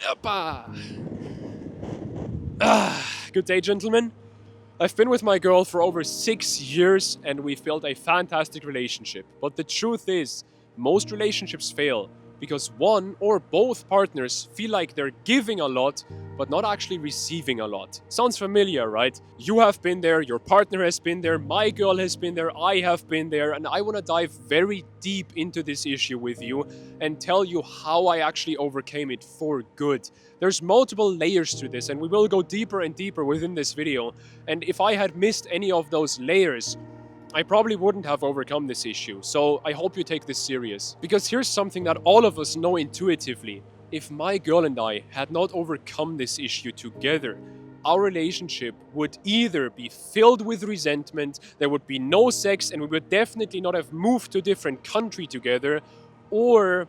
Oppa. Good day, gentlemen. I've been with my girl for over 6 years and we've built a fantastic relationship. But the truth is, most relationships fail because one or both partners feel like they're giving a lot but not actually receiving a lot. Sounds familiar, right? You have been there, your partner has been there, my girl has been there, I have been there, and I want to dive very deep into this issue with you and tell you how I actually overcame it for good. There's multiple layers to this and we will go deeper and deeper within this video, and if I had missed any of those layers, I probably wouldn't have overcome this issue, so I hope you take this serious. Because here's something that all of us know intuitively. If my girl and I had not overcome this issue together, our relationship would either be filled with resentment, there would be no sex, and we would definitely not have moved to a different country together, or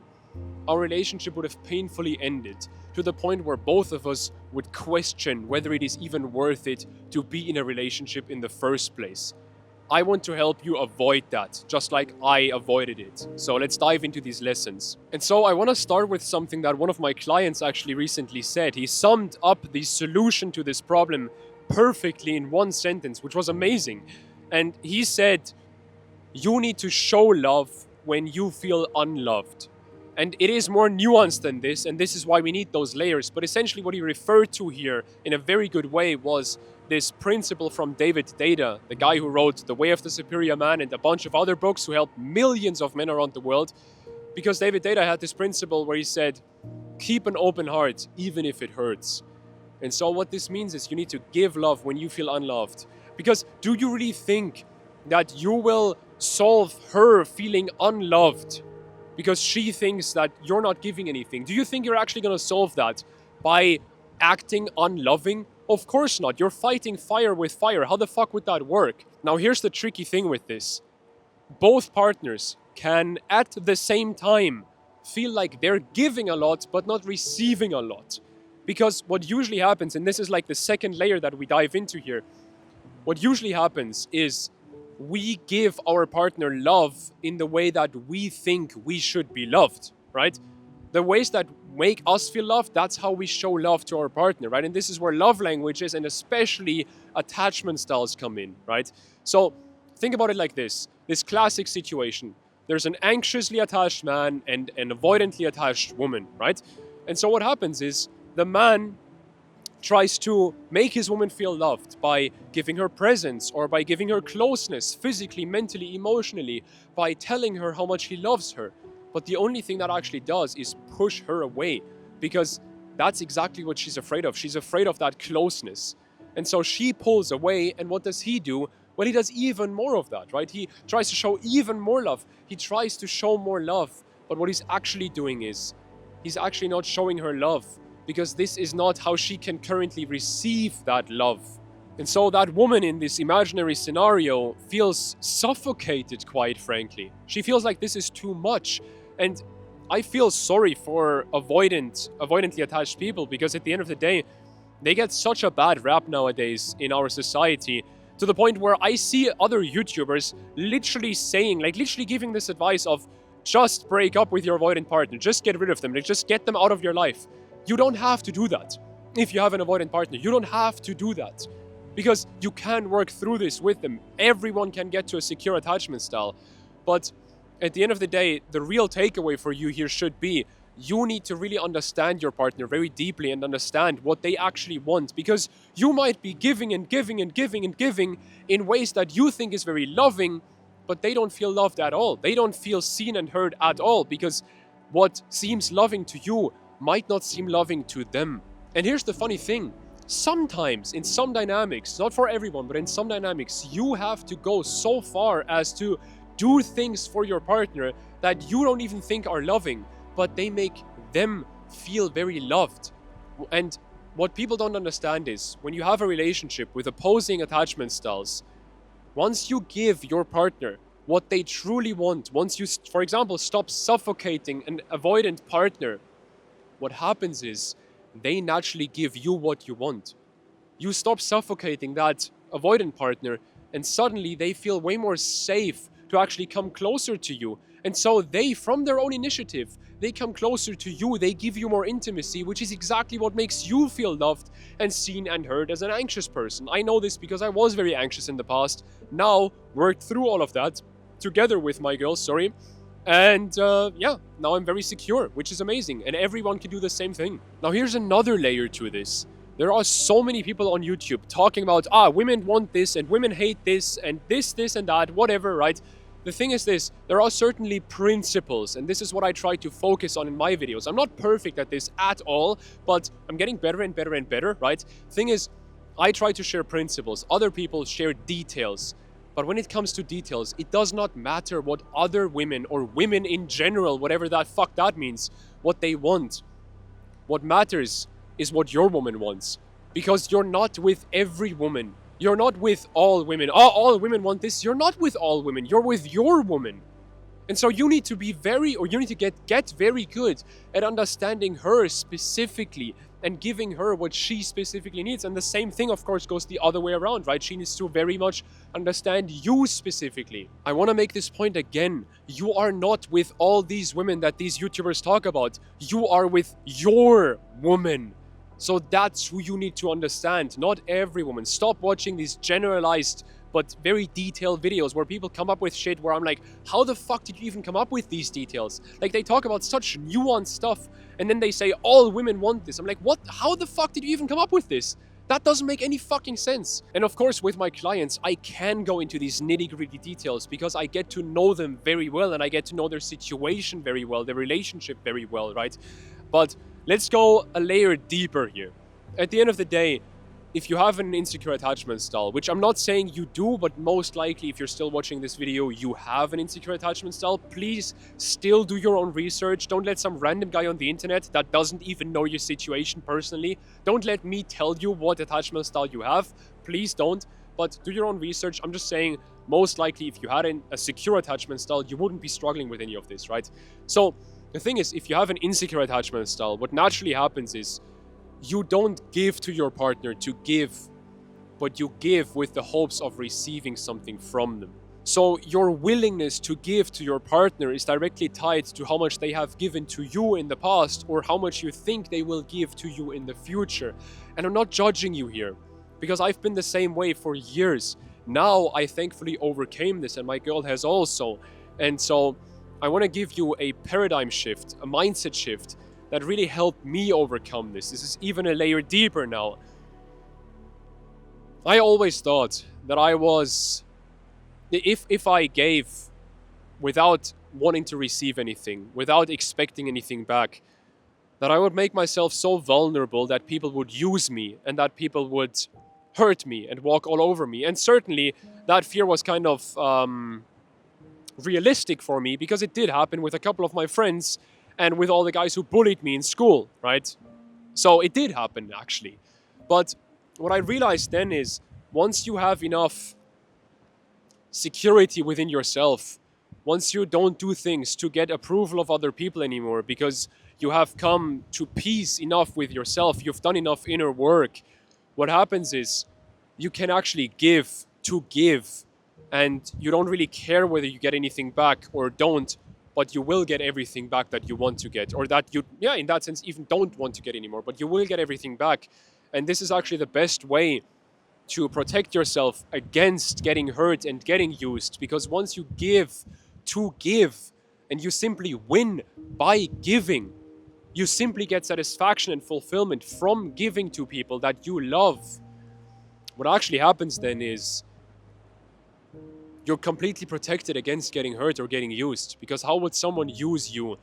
our relationship would have painfully ended to the point where both of us would question whether it is even worth it to be in a relationship in the first place. I want to help you avoid that, just like I avoided it. So let's dive into these lessons. And so I want to start with something that one of my clients actually recently said. He summed up the solution to this problem perfectly in one sentence, which was amazing. And he said, you need to show love when you feel unloved. And it is more nuanced than this, and this is why we need those layers. But essentially what he referred to here in a very good way was this principle from David Deida, the guy who wrote The Way of the Superior Man and a bunch of other books who helped millions of men around the world. Because David Deida had this principle where he said, keep an open heart even if it hurts. And so what this means is you need to give love when you feel unloved. Because do you really think that you will solve her feeling unloved because she thinks that you're not giving anything? Do you think you're actually going to solve that by acting unloving? Of course not. You're fighting fire with fire. How the fuck would that work? Now here's the tricky thing with this. Both partners can at the same time feel like they're giving a lot but not receiving a lot. Because what usually happens, and this is like the second layer that we dive into here, what usually happens is we give our partner love in the way that we think we should be loved, right? The ways that make us feel loved, that's how we show love to our partner, right? And this is where love languages and especially attachment styles come in, right? So think about it like this classic situation. There's an anxiously attached man and an avoidantly attached woman, right? And so what happens is the man tries to make his woman feel loved by giving her presents or by giving her closeness, physically, mentally, emotionally, by telling her how much he loves her. But the only thing that actually does is push her away, because that's exactly what she's afraid of. She's afraid of that closeness. And so she pulls away, and what does he do? Well, he does even more of that, right? He tries to show even more love. He tries to show more love. But what he's actually doing is, he's actually not showing her love, because this is not how she can currently receive that love. And so that woman in this imaginary scenario feels suffocated, quite frankly. She feels like this is too much. And I feel sorry for avoidantly attached people, because at the end of the day, they get such a bad rap nowadays in our society, to the point where I see other YouTubers literally saying, like literally giving this advice of just break up with your avoidant partner, just get rid of them, like just get them out of your life. You don't have to do that. If you have an avoidant partner, you don't have to do that, because you can work through this with them. Everyone can get to a secure attachment style. But at the end of the day, the real takeaway for you here should be, you need to really understand your partner very deeply and understand what they actually want, because you might be giving and giving and giving and giving in ways that you think is very loving, but they don't feel loved at all. They don't feel seen and heard at all, because what seems loving to you might not seem loving to them. And here's the funny thing. Sometimes, in some dynamics, not for everyone, but in some dynamics, you have to go so far as to do things for your partner that you don't even think are loving, but they make them feel very loved. And what people don't understand is, when you have a relationship with opposing attachment styles, once you give your partner what they truly want, once you, for example, stop suffocating an avoidant partner, what happens is they naturally give you what you want. You stop suffocating that avoidant partner, and suddenly they feel way more safe to actually come closer to you. And so they, from their own initiative, they come closer to you, they give you more intimacy, which is exactly what makes you feel loved and seen and heard as an anxious person. I know this because I was very anxious in the past. Now, worked through all of that together with my girls, and yeah, now I'm very secure, which is amazing, and everyone can do the same thing. Now here's another layer to this. There are so many people on YouTube talking about, women want this, and women hate this, and this, and that, whatever, right? The thing is this, there are certainly principles, and this is what I try to focus on in my videos. I'm not perfect at this at all, but I'm getting better and better and better, right? Thing is, I try to share principles, other people share details. But when it comes to details, it does not matter what other women or women in general, whatever that fuck that means, what they want. What matters is what your woman wants. Because you're not with every woman. You're not with all women. Oh, all women want this. You're not with all women. You're with your woman. And so you need to be you need to get very good at understanding her specifically and giving her what she specifically needs. And the same thing, of course, goes the other way around, right? She needs to very much understand you specifically. I want to make this point again. You are not with all these women that these YouTubers talk about. You are with your woman. So that's who you need to understand, not every woman. Stop watching these generalized but very detailed videos where people come up with shit where I'm like, how the fuck did you even come up with these details? Like, they talk about such nuanced stuff and then they say all women want this. I'm like, what? How the fuck did you even come up with this? That doesn't make any fucking sense. And of course, with my clients, I can go into these nitty-gritty details because I get to know them very well and I get to know their situation very well, their relationship very well, right? But let's go a layer deeper here. At the end of the day, if you have an insecure attachment style, which I'm not saying you do, but most likely if you're still watching this video, you have an insecure attachment style, please still do your own research. Don't let some random guy on the internet that doesn't even know your situation personally. Don't let me tell you what attachment style you have. Please don't. But do your own research. I'm just saying, most likely if you had a secure attachment style, you wouldn't be struggling with any of this, right? So the thing is, if you have an insecure attachment style, what naturally happens is you don't give to your partner to give, but you give with the hopes of receiving something from them. So your willingness to give to your partner is directly tied to how much they have given to you in the past or how much you think they will give to you in the future. And I'm not judging you here, because I've been the same way for years. Now I thankfully overcame this, and my girl has also. And so I want to give you a paradigm shift, a mindset shift that really helped me overcome this. This is even a layer deeper now. I always thought that I was, if I gave without wanting to receive anything, without expecting anything back, that I would make myself so vulnerable that people would use me and that people would hurt me and walk all over me. And certainly that fear was kind of realistic for me, because it did happen with a couple of my friends and with all the guys who bullied me in school, right? So it did happen, actually. But what I realized then is, once you have enough security within yourself, once you don't do things to get approval of other people anymore, because you have come to peace enough with yourself, you've done enough inner work, what happens is you can actually give to give, and you don't really care whether you get anything back or don't, but you will get everything back that you want to get, or that you, in that sense, even don't want to get anymore, but you will get everything back. And this is actually the best way to protect yourself against getting hurt and getting used, because once you give to give, and you simply win by giving, you simply get satisfaction and fulfillment from giving to people that you love. What actually happens then is you're completely protected against getting hurt or getting used, because how would someone use you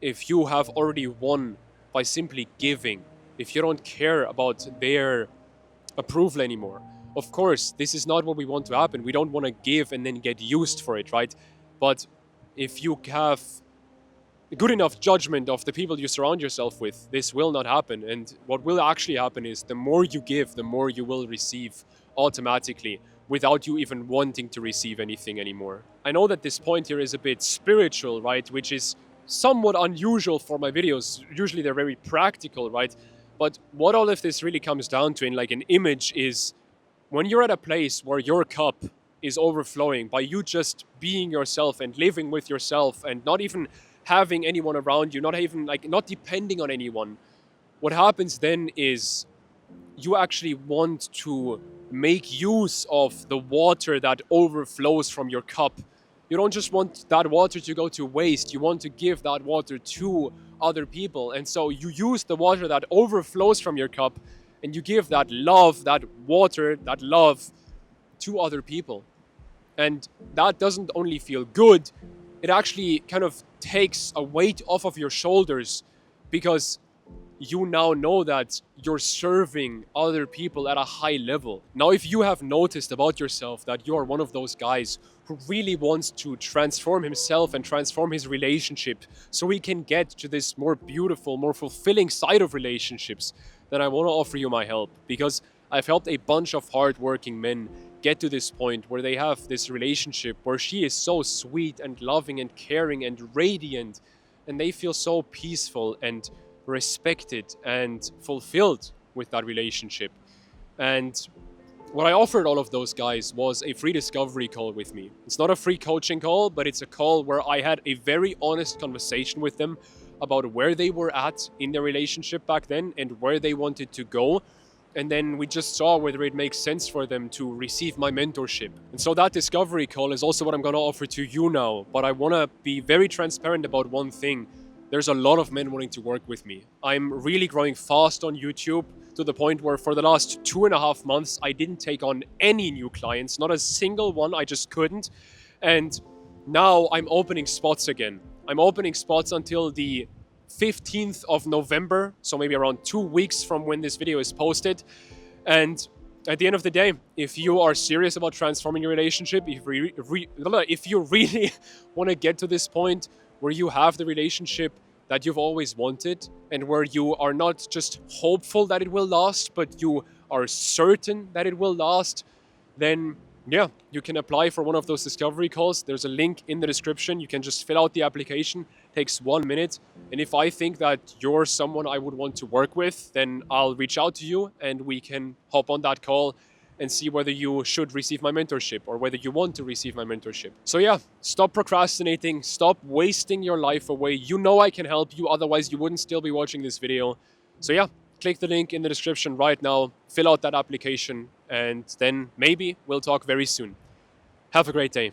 if you have already won by simply giving, if you don't care about their approval anymore? Of course, this is not what we want to happen. We don't want to give and then get used for it, right? But if you have good enough judgment of the people you surround yourself with, this will not happen. And what will actually happen is, the more you give, the more you will receive automatically, without you even wanting to receive anything anymore. I know that this point here is a bit spiritual, right? Which is somewhat unusual for my videos. Usually they're very practical, right? But what all of this really comes down to in like an image is, when you're at a place where your cup is overflowing by you just being yourself and living with yourself and not even having anyone around you, not even like not depending on anyone, what happens then is you actually want to make use of the water that overflows from your cup. You don't just want that water to go to waste, you want to give that water to other people. And so you use the water that overflows from your cup and you give that love, that water, that love to other people. And that doesn't only feel good, it actually kind of takes a weight off of your shoulders because you now know that you're serving other people at a high level. Now, if you have noticed about yourself that you're one of those guys who really wants to transform himself and transform his relationship so he can get to this more beautiful, more fulfilling side of relationships, then I want to offer you my help, because I've helped a bunch of hardworking men get to this point where they have this relationship where she is so sweet and loving and caring and radiant, and they feel so peaceful and respected and fulfilled with that relationship. And what I offered all of those guys was a free discovery call with me. It's not a free coaching call, but it's a call where I had a very honest conversation with them about where they were at in their relationship back then and where they wanted to go. And then we just saw whether it makes sense for them to receive my mentorship. And so that discovery call is also what I'm going to offer to you now. But I want to be very transparent about one thing. There's a lot of men wanting to work with me. I'm really growing fast on YouTube to the point where for the last 2.5 months, I didn't take on any new clients, not a single one, I just couldn't. And now I'm opening spots again. I'm opening spots until the 15th of November, so maybe around 2 weeks from when this video is posted. And at the end of the day, if you are serious about transforming your relationship, if you really want to get to this point where you have the relationship that you've always wanted and where you are not just hopeful that it will last, but you are certain that it will last, then yeah, you can apply for one of those discovery calls. There's a link in the description. You can just fill out the application. It takes 1 minute. And if I think that you're someone I would want to work with, then I'll reach out to you and we can hop on that call and see whether you should receive my mentorship or whether you want to receive my mentorship. So yeah, stop procrastinating, stop wasting your life away. You know I can help you, otherwise you wouldn't still be watching this video. So yeah, click the link in the description right now, fill out that application, and then maybe we'll talk very soon. Have a great day.